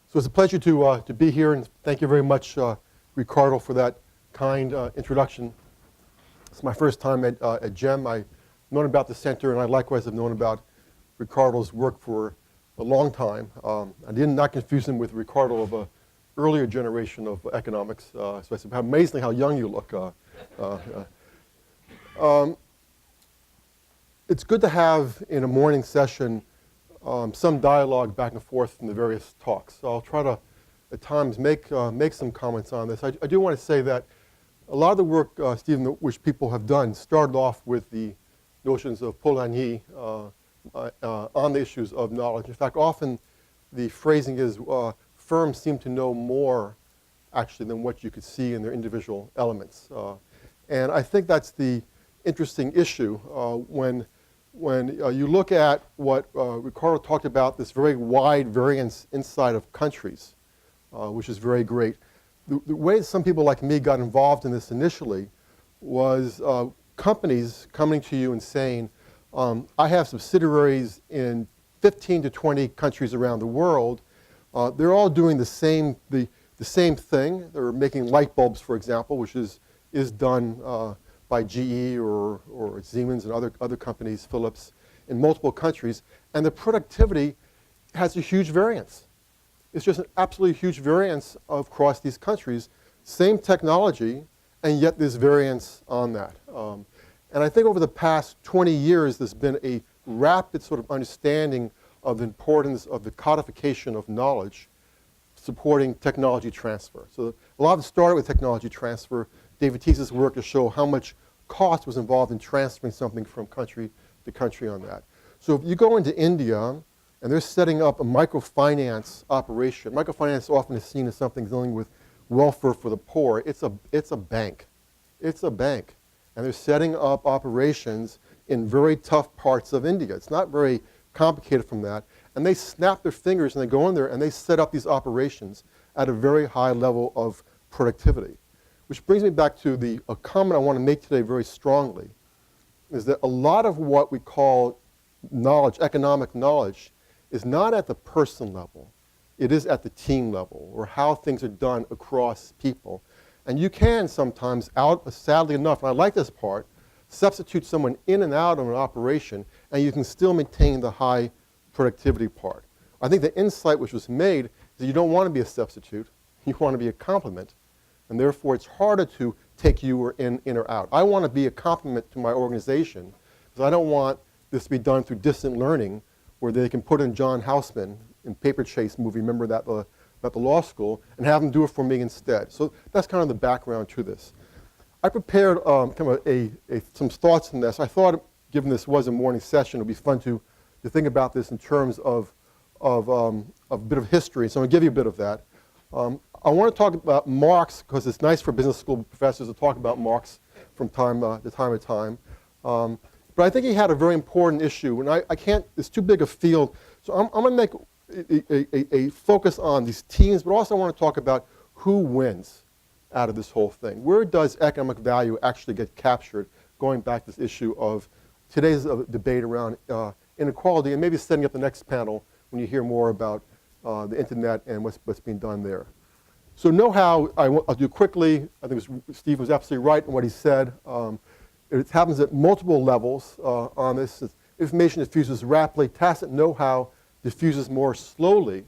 So it's a pleasure to be here, and thank you very much, Ricardo, for that kind introduction. It's my first time at GEM. I've known about the center, and I likewise have known about Ricardo's work for a long time. I did not confuse him with Ricardo of an earlier generation of economics. So I said, amazingly how young you look. It's good to have in a morning session some dialogue back and forth from the various talks. So I'll try to, at times, make some comments on this. I do want to say that a lot of the work, Stephen, which people have done started off with the notions of Polanyi on the issues of knowledge. In fact, often the phrasing is firms seem to know more, actually, than what you could see in their individual elements. And I think that's the interesting issue when you look at what Ricardo talked about, this very wide variance inside of countries, which is very great. The way some people like me got involved in this initially was companies coming to you and saying, I have subsidiaries in 15 to 20 countries around the world. They're all doing the same thing. They're making light bulbs, for example, which is done by GE or Siemens and other companies, Philips, in multiple countries, and the productivity has a huge variance. It's just an absolutely huge variance across these countries, same technology, and yet there's variance on that. And I think over the past 20 years, there's been a rapid sort of understanding of the importance of the codification of knowledge supporting technology transfer. So a lot of it started with technology transfer. David Tease's work to show how much cost was involved in transferring something from country to country on that. So if you go into India and they're setting up a microfinance operation, microfinance often is seen as something dealing with welfare for the poor. It's a bank. It's a bank. And they're setting up operations in very tough parts of India. It's not very complicated from that. And they snap their fingers and they go in there and they set up these operations at a very high level of productivity. Which brings me back to a comment I want to make today very strongly, is that a lot of what we call knowledge, economic knowledge, is not at the person level. It is at the team level, or how things are done across people. And you can sometimes, sadly enough, and I like this part, substitute someone in and out of an operation, and you can still maintain the high productivity part. I think the insight which was made is that you don't want to be a substitute. You want to be a complement. And therefore, it's harder to take you in or out. I want to be a complement to my organization because I don't want this to be done through distant learning where they can put in John Houseman in Paper Chase movie, remember that, about the law school, and have them do it for me instead. So that's kind of the background to this. I prepared kind of some thoughts on this. I thought, given this was a morning session, it would be fun to think about this in terms of a bit of history. So I'm going to give you a bit of that. I want to talk about Marx because it's nice for business school professors to talk about Marx from time to time. But I think he had a very important issue, and I can't, it's too big a field. So I'm going to make a focus on these teams, but also I want to talk about who wins out of this whole thing. Where does economic value actually get captured, going back to this issue of today's debate around inequality, and maybe setting up the next panel when you hear more about the internet and what's being done there. So Knowhow, I'll do quickly. I think Steve was absolutely right in what he said. It happens at multiple levels on this. Information diffuses rapidly. Tacit know-how diffuses more slowly.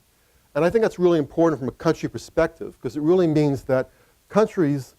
And I think that's really important from a country perspective because it really means that countries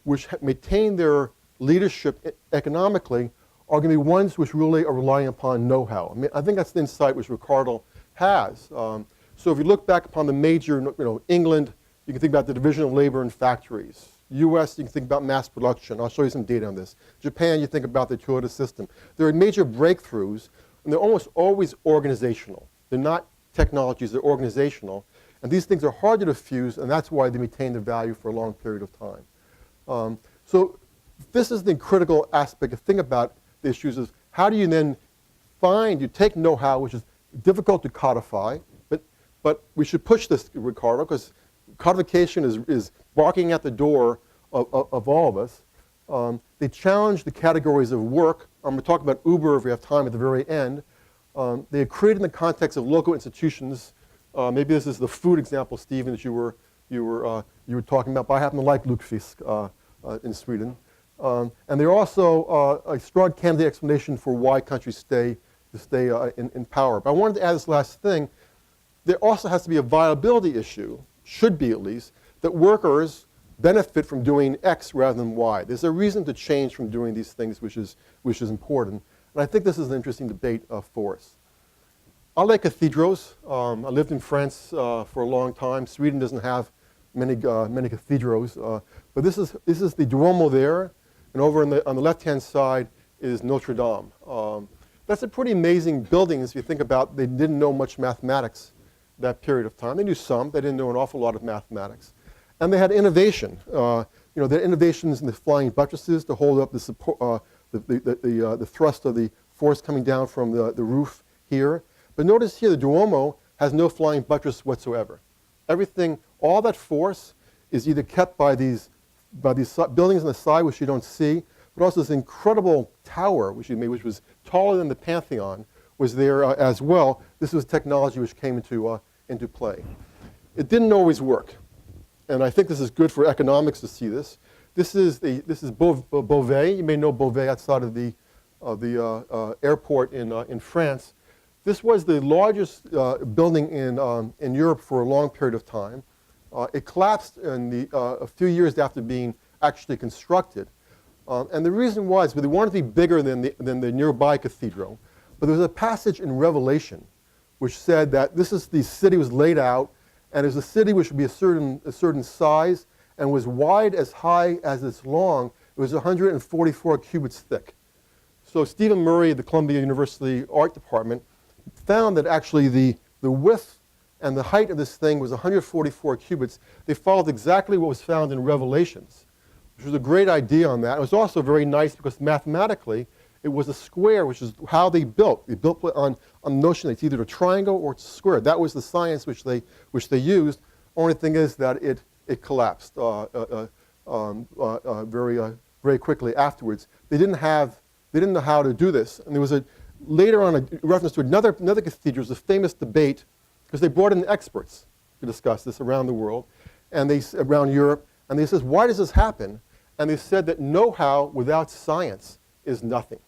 which maintain their leadership economically are going to be ones which really are relying upon know-how. I mean, I think that's the insight which Ricardo has. So if you look back upon the major, England, you can think about the division of labor in factories. US, you can think about mass production. I'll show you some data on this. Japan, you think about the Toyota system. There are major breakthroughs, and they're almost always organizational. They're not technologies, they're organizational. And these things are hard to diffuse, and that's why they maintain their value for a long period of time. So this is the critical aspect to think about the issues is how do you then you take know-how, which is difficult to codify, but we should push this, Ricardo, because codification is barking at the door of all of us. They challenge the categories of work. I'm going to talk about Uber if we have time at the very end. They are created in the context of local institutions Maybe this is the food example, Stephen, that you were talking about. But I happen to like lutefisk in Sweden. And they're also a strong candidate explanation for why countries stay in power. But I wanted to add this last thing. There also has to be a viability issue, should be at least, that workers benefit from doing X rather than Y. There's a reason to change from doing these things, which is important. And I think this is an interesting debate for us. I like cathedrals. I lived in France for a long time. Sweden doesn't have many cathedrals, but this is the Duomo there, and over on the left-hand side is Notre Dame. That's a pretty amazing building if you think about. They didn't know much mathematics that period of time. They knew some. They didn't know an awful lot of mathematics. And they had innovation. They had innovations in the flying buttresses to hold up the support, the thrust of the force coming down from the roof here. But notice here the Duomo has no flying buttress whatsoever. Everything, all that force is either kept by these buildings on the side, which you don't see, but also this incredible tower, which was taller than the Pantheon, was there as well. This was technology which came into play. It didn't always work. And I think this is good for economics to see this. This is Beauvais. You may know Beauvais outside of the airport in France. This was the largest building in Europe for a long period of time. It collapsed a few years after being actually constructed. And the reason was they wanted to be bigger than the nearby cathedral. But there was a passage in Revelation which said that the city was laid out, and it was a city which would be a certain size and was wide as high as it's long. It was 144 cubits thick. So Stephen Murray of the Columbia University Art Department found that actually the width and the height of this thing was 144 cubits. They followed exactly what was found in Revelations, which was a great idea on that. It was also very nice because mathematically it was a square, which is how they built. They built on the notion that it's either a triangle or it's a square. That was the science which they used. Only thing is that it collapsed very quickly afterwards. They didn't know how to do this. And there was later on a reference to another cathedral. It was a famous debate because they brought in experts to discuss this around the world, and around Europe. And they said, why does this happen? And they said that know-how without science is nothing.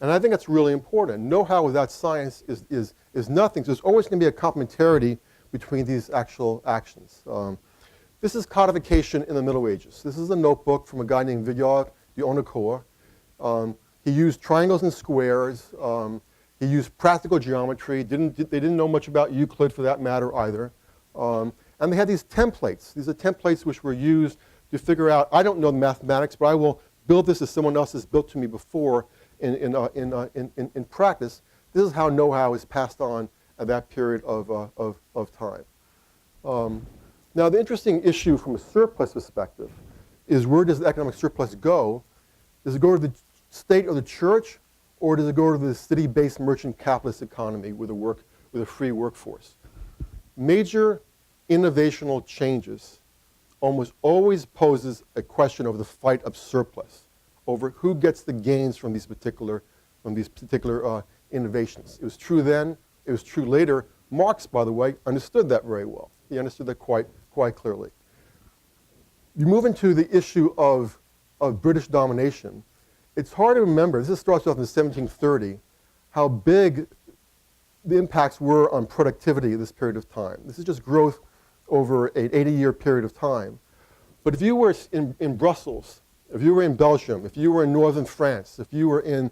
And I think that's really important. Know-how without science is nothing. So there's always going to be a complementarity between these actual actions. This is codification in the Middle Ages. This is a notebook from a guy named Villard de Honnecourt. He used triangles and squares. He used practical geometry. They didn't know much about Euclid for that matter either. And they had these templates. These are templates which were used to figure out, I don't know the mathematics, but I will build this as someone else has built to me before in practice. This is how know-how is passed on at that period of time. Now, the interesting issue from a surplus perspective is, where does the economic surplus go? Does it go to the state or the church, or does it go to the city-based merchant capitalist economy with a free workforce? Major innovational changes almost always poses a question over the fight of surplus, over who gets the gains from these particular innovations. It was true then. It was true later. Marx, by the way, understood that very well. He understood that quite clearly. You move into the issue of British domination. It's hard to remember, this starts off in 1730, how big the impacts were on productivity at this period of time. This is just growth over an 80-year period of time. But if you were in Brussels, if you were in Belgium, if you were in northern France, if you were in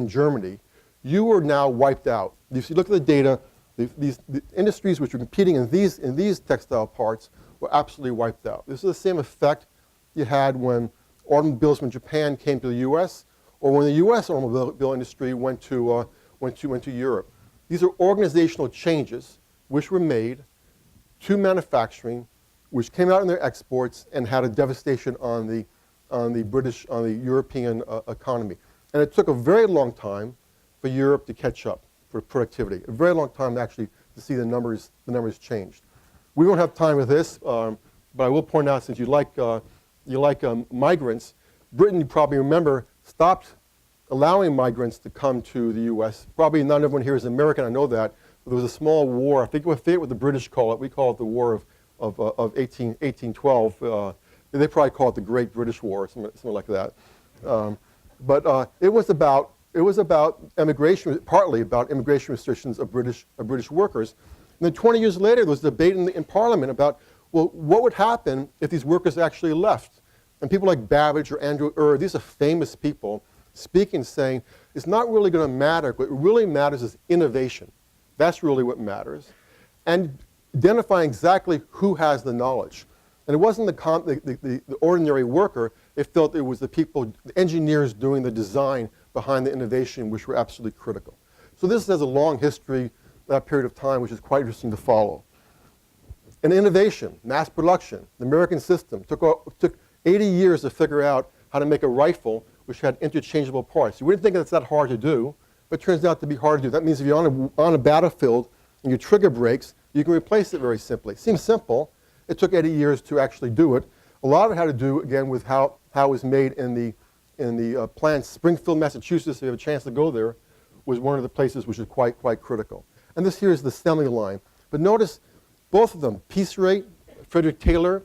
Germany, you were now wiped out. If you look at the data, the industries which were competing in these textile parts were absolutely wiped out. This is the same effect you had when automobiles from Japan came to the U.S., or when the U.S. automobile industry went to Europe. These are organizational changes which were made to manufacturing, which came out in their exports and had a devastation on the European economy. And it took a very long time for Europe to catch up for productivity. A very long time actually to see the numbers changed. We won't have time with this, but I will point out, since you like migrants, Britain, you probably remember, stopped allowing migrants to come to the U.S. Probably not everyone here is American, I know that, there was a small war. I forget what the British call it. We call it the War of 1812. They probably call it the Great British War, something like that. But it was about immigration, partly about immigration restrictions of British workers. And then 20 years later, there was a debate in Parliament about, well, what would happen if these workers actually left? And people like Babbage or Andrew these are famous people speaking, saying, it's not really going to matter. What really matters is innovation. That's really what matters. And identifying exactly who has the knowledge. And it wasn't the ordinary worker. They felt it was the people, the engineers doing the design behind the innovation, which were absolutely critical. So this has a long history, that period of time, which is quite interesting to follow. And innovation, mass production, the American system took 80 years to figure out how to make a rifle which had interchangeable parts. You wouldn't think that's that hard to do, but it turns out to be hard to do. That means if you're on a battlefield and your trigger breaks, you can replace it very simply. Seems simple. It took 80 years to actually do it. A lot of it had to do, again, with how it was made in the plant. Springfield, Massachusetts, if you have a chance to go there, was one of the places which is quite critical. And this here is the assembly line. But notice both of them, piece rate. Frederick Taylor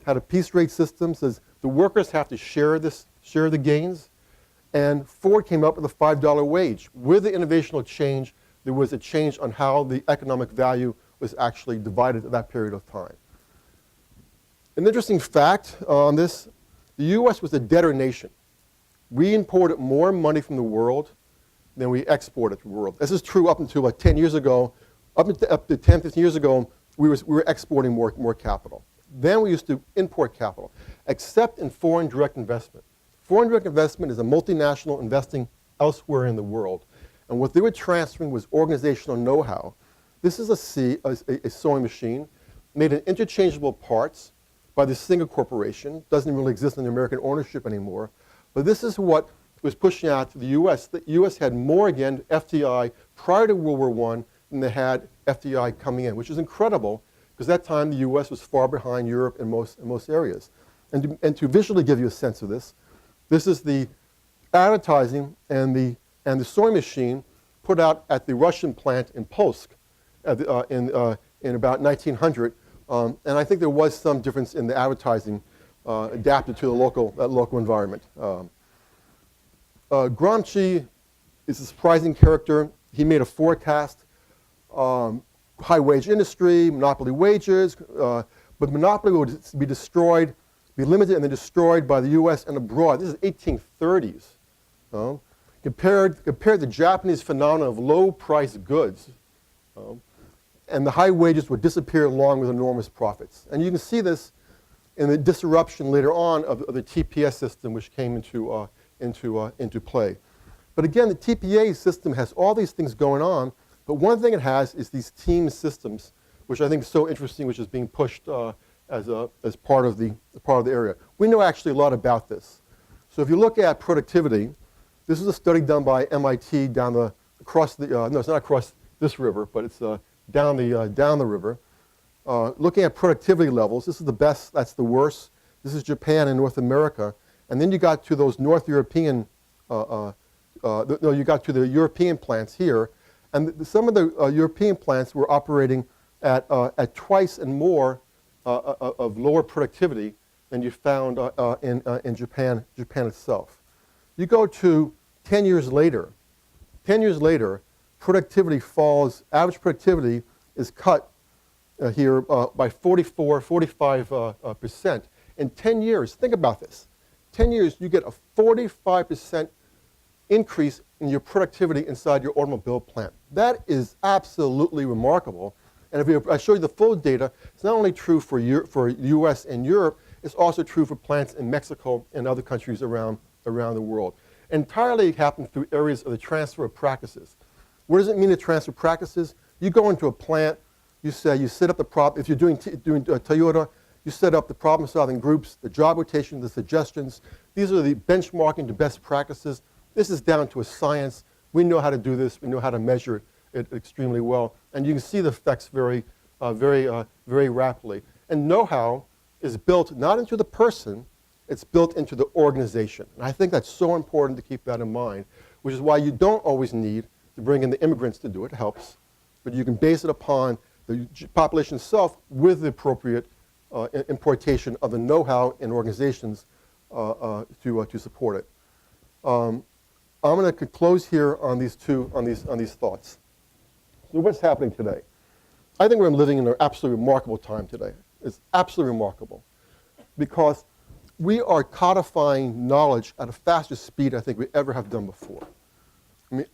had a piece rate system, says the workers have to share the gains. And Ford came up with a $5 wage. With the innovational change, there was a change on how the economic value was actually divided at that period of time. An interesting fact on this, the US was a debtor nation. We imported more money from the world than we exported to the world. This is true up until like 10 years ago. Up to 10, 15 years ago, we were exporting more capital. Then we used to import capital, except in foreign direct investment. Foreign direct investment is a multinational investing elsewhere in the world. And what they were transferring was organizational know-how. This is a sewing machine made in interchangeable parts by the Singer Corporation. Doesn't really exist in American ownership anymore. But this is what was pushing out to the US. The US had more, again, FDI prior to World War I than they had FDI coming in, which is incredible, because at that time the US was far behind Europe in most areas. And to visually give you a sense of this, this is the advertising and the sewing machine put out at the Russian plant in Polsk in about 1900. And I think there was some difference in the advertising adapted to the local environment. Gramsci is a surprising character. He made a forecast, high wage industry, monopoly wages, but monopoly would be destroyed, be limited and then destroyed by the US and abroad. This is 1830s. Compared the Japanese phenomenon of low-priced goods, and the high wages would disappear along with enormous profits. And you can see this in the disruption later on of the TPS system, which came into play. But again, the TPA system has all these things going on, but one thing it has is these team systems, which I think is so interesting, which is being pushed as part of the area. We know actually a lot about this. So if you look at productivity, this is a study done by MIT across the, no, it's not across this river, but it's down the river. Looking at productivity levels, this is the best, that's the worst. This is Japan and North America. And then you got to those North European, you got to the European plants here. And some of the European plants were operating at twice and more of lower productivity than you found in Japan itself. You go to 10 years later. 10 years later, productivity falls, average productivity is cut here by 45%. In 10 years, think about this. 10 years, you get a 45% increase in your productivity inside your automobile plant. That is absolutely remarkable. And if I show you the full data, it's not only true for US and Europe, it's also true for plants in Mexico and other countries around the world. Entirely happened through areas of the transfer of practices. What does it mean to transfer practices? You go into a plant, you set up the problem. If you're doing Toyota, you set up the problem-solving groups, the job rotation, the suggestions. These are the benchmarking to best practices. This is down to a science. We know how to do this. We know how to measure it extremely well. And you can see the effects very rapidly. And know-how is built not into the person, it's built into the organization. And I think that's so important to keep that in mind, which is why you don't always need to bring in the immigrants to do it. It helps. but you can base it upon the population itself with the appropriate importation of the know-how in organizations to support it. I'm going to close here on these thoughts. So what's happening today? I think we're living in an absolutely remarkable time today. It's absolutely remarkable because we are codifying knowledge at a faster speed I think we ever have done before. I mean,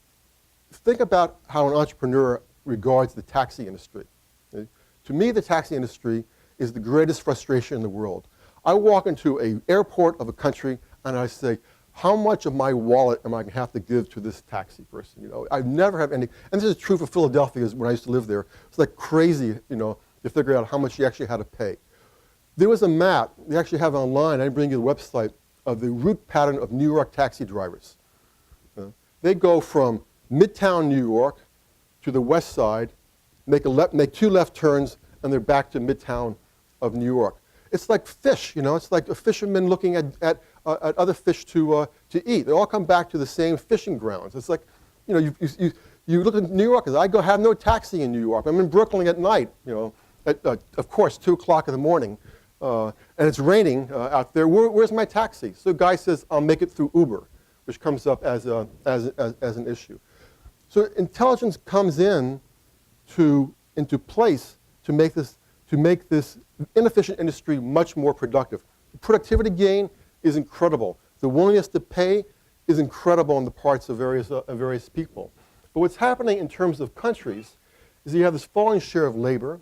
think about how an entrepreneur regards the taxi industry. Okay? To me, the taxi industry is the greatest frustration in the world. I walk into an airport of a country and I say, how much of my wallet am I going to have to give to this taxi person? You know, I've never had any, and this is true for Philadelphia when I used to live there. It's like crazy, you know, to figure out how much you actually had to pay. There was a map, they actually have it online, I bring you the website, of the route pattern of New York taxi drivers. They go from Midtown New York to the west side, make 2 left turns, and they're back to Midtown of New York. It's like fish, you know, it's like a fisherman looking at other fish to eat. They all come back to the same fishing grounds. It's like, you know, you look at New York, I have no taxi in New York. I'm in Brooklyn at night, you know, at, of course, 2 o'clock in the morning, and it's raining out there. Where's my taxi? So the guy says, I'll make it through Uber, which comes up as an issue. So intelligence comes into place to make this inefficient industry much more productive. The productivity gain is incredible. The willingness to pay is incredible on the parts of various people. But what's happening in terms of countries is you have this falling share of labor.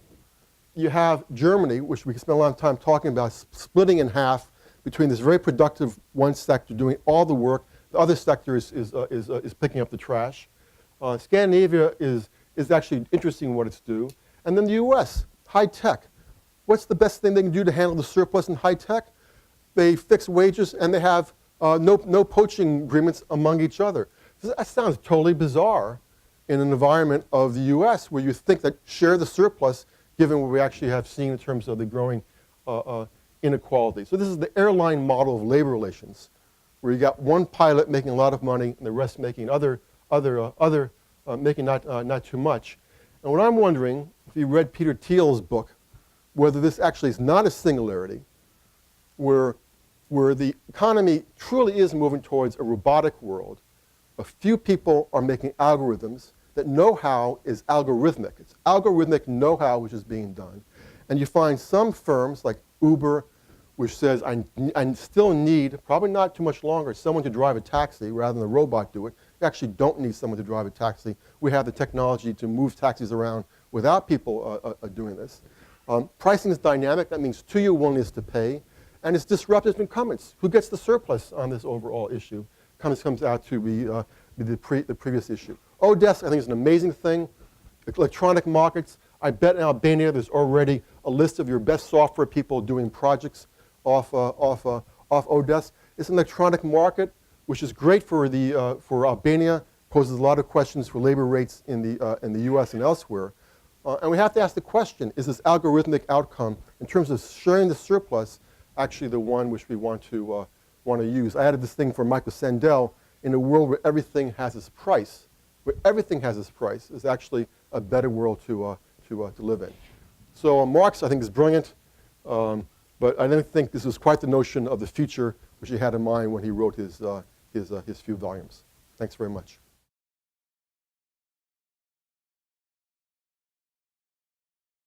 You have Germany, which we can spend a lot of time talking about, splitting in half between this very productive one sector doing all the work. The other sector is picking up the trash. Scandinavia is actually interesting in what it's doing. And then the US, high tech. What's the best thing they can do to handle the surplus in high tech? They fix wages and they have no poaching agreements among each other. That sounds totally bizarre in an environment of the US where you think that share the surplus given what we actually have seen in terms of the growing inequality. So this is the airline model of labor relations where you got one pilot making a lot of money and the rest making making not too much. And what I'm wondering, if you read Peter Thiel's book, whether this actually is not a singularity, where the economy truly is moving towards a robotic world. A few people are making algorithms that know-how is algorithmic. It's algorithmic know-how which is being done. And you find some firms like Uber, which says, I still need, probably not too much longer, someone to drive a taxi rather than a robot do it. You actually don't need someone to drive a taxi. We have the technology to move taxis around without people doing this. Pricing is dynamic. That means two-year willingness to pay. And it's disruptive incumbents. Who gets the surplus on this overall issue comes out to be the previous issue. Odesk, I think, is an amazing thing. Electronic markets. I bet in Albania there's already a list of your best software people doing projects off Odesk. It's an electronic market, which is great for Albania. Poses a lot of questions for labor rates in the U.S. and elsewhere. And we have to ask the question: is this algorithmic outcome, in terms of sharing the surplus, actually the one which we want to use? I added this thing from Michael Sandel. In a world where everything has its price, is actually a better world to live in. So Marx, I think, is brilliant, but I don't think this was quite the notion of the future which he had in mind when he wrote his few volumes. Thanks very much.